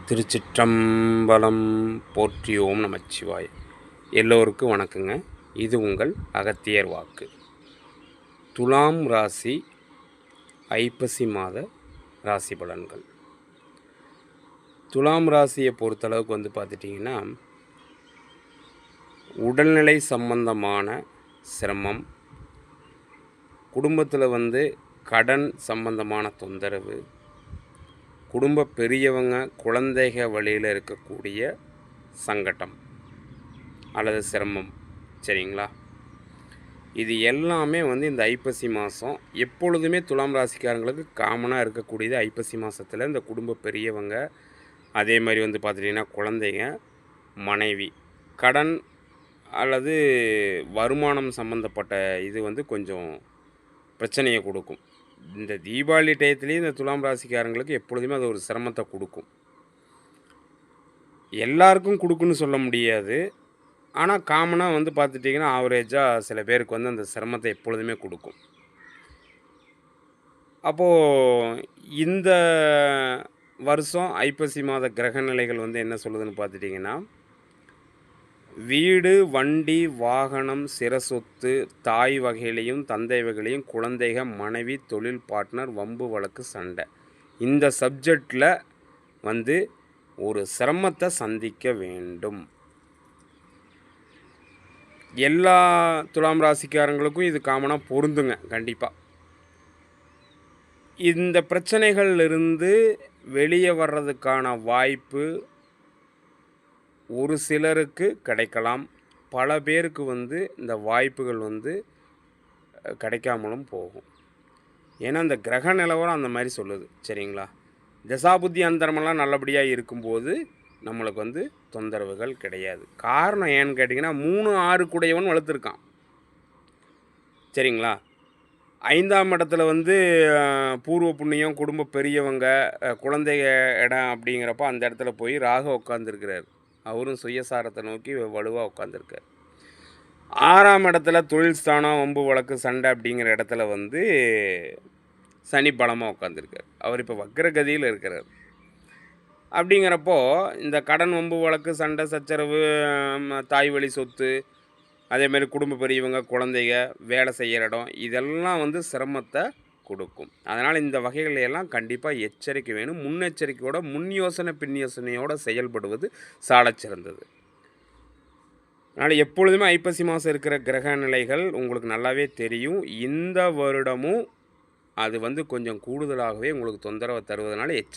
திருச்சிற்றம்பலம். போற்றி. ஓம் நமச்சிவாய். எல்லோருக்கும் வணக்கங்க. இது உங்கள் அகத்தியர் வாக்கு. துலாம் ராசி ஐப்பசி மாத ராசி பலன்கள். துலாம் ராசியை பொறுத்தளவுக்கு பார்த்துட்டிங்கன்னா, உடல்நிலை சம்பந்தமான சிரமம், குடும்பத்தில் கடன் சம்பந்தமான தொந்தரவு, குடும்ப பெரியவங்க குழந்தைக வழியில் இருக்கக்கூடிய சங்கடம் அல்லது சிரமம், சரிங்களா? இது எல்லாமே இந்த ஐப்பசி மாதம் எப்பொழுதுமே துலாம் ராசிக்காரங்களுக்கு காமனாக இருக்கக்கூடியது. ஐப்பசி மாதத்தில் இந்த குடும்ப பெரியவங்க, அதே மாதிரி பார்த்துட்டிங்கன்னா குழந்தைங்க, மனைவி, கடன் அல்லது வருமானம் சம்மந்தப்பட்ட இது கொஞ்சம் பிரச்சனையை கொடுக்கும். இந்த தீபாவளி டயத்துலேயும் இந்த துலாம் ராசிக்காரங்களுக்கு எப்பொழுதுமே அது ஒரு சிரமத்தை கொடுக்கும். எல்லாருக்கும் கொடுக்குன்னு சொல்ல முடியாது. ஆனால் காமனாக பார்த்துட்டிங்கன்னா ஆவரேஜாக சில பேருக்கு அந்த சிரமத்தை எப்பொழுதுமே கொடுக்கும். அப்போது இந்த வருஷம் ஐப்பசி மாத கிரக நிலைகள் என்ன சொல்லுதுன்னு பார்த்துட்டிங்கன்னா, வீடு, வண்டி, வாகனம், சிரசொத்து, தாய் வகையிலையும் தந்தை வகையிலையும் குழந்தைக, மனைவி, தொழில் பார்ட்னர், வம்பு வழக்கு, சண்டை, இந்த சப்ஜெக்டில் ஒரு சிரமத்தை சந்திக்க வேண்டும். எல்லா துலாம் ராசிக்காரங்களுக்கும் இது காமனாக பொருந்துங்க. கண்டிப்பாக இந்த பிரச்சனைகள்லிருந்து வெளியே வர்றதுக்கான வாய்ப்பு ஒரு சிலருக்கு கிடைக்கலாம். பல பேருக்கு இந்த வாய்ப்புகள் கிடைக்காமலும் போகும். ஏன்னா இந்த கிரக நிலவரம் அந்த மாதிரி சொல்லுது, சரிங்களா? தசாபுத்தி அந்தரமெல்லாம் நல்லபடியாக இருக்கும்போது நம்மளுக்கு தொந்தரவுகள் கிடையாது. காரணம் ஏன்னு கேட்டிங்கன்னா, 3, 6 கூடையவன் வளர்த்துருக்கான், சரிங்களா? 5ஆம் இடத்துல பூர்வ புண்ணியம், குடும்ப பெரியவங்க, குழந்தைங்க இடம் அப்படிங்கிறப்ப அந்த இடத்துல போய் ராகு உட்காந்துருக்கிறார். அவரும் சுயசாரத்தை நோக்கி வலுவாக உட்காந்துருக்கார். 6ஆம் இடத்துல தொழில் ஸ்தானம், வம்பு வழக்கு, சண்டை அப்படிங்கிற இடத்துல சனி பலமாக உட்காந்துருக்கார். அவர் இப்போ வக்ரகதியில் இருக்கிறார். அப்படிங்கிறப்போ இந்த கடன், வம்பு வழக்கு, சண்டை சச்சரவு, தாய் வழி சொத்து, அதேமாதிரி குடும்ப பெரியவங்க, குழந்தைங்க, வேலை செய்கிற இடம், இதெல்லாம் சிரமத்தை கொடுக்கும். அதனால் இந்த வகைகளையெல்லாம் கண்டிப்பாக எச்சரிக்கை வேணும். முன்னெச்சரிக்கையோட, முன் யோசனை பின் யோசனையோடு செயல்படுவது சாலச் சிறந்தது. அதனால் எப்பொழுதுமே ஐப்பசி மாதம் இருக்கிற கிரக நிலைகள் உங்களுக்கு நல்லாவே தெரியும். இந்த வருடமும் அது கொஞ்சம் கூடுதலாகவே உங்களுக்கு தொந்தரவை தருவதனால எச்சரிக்கை.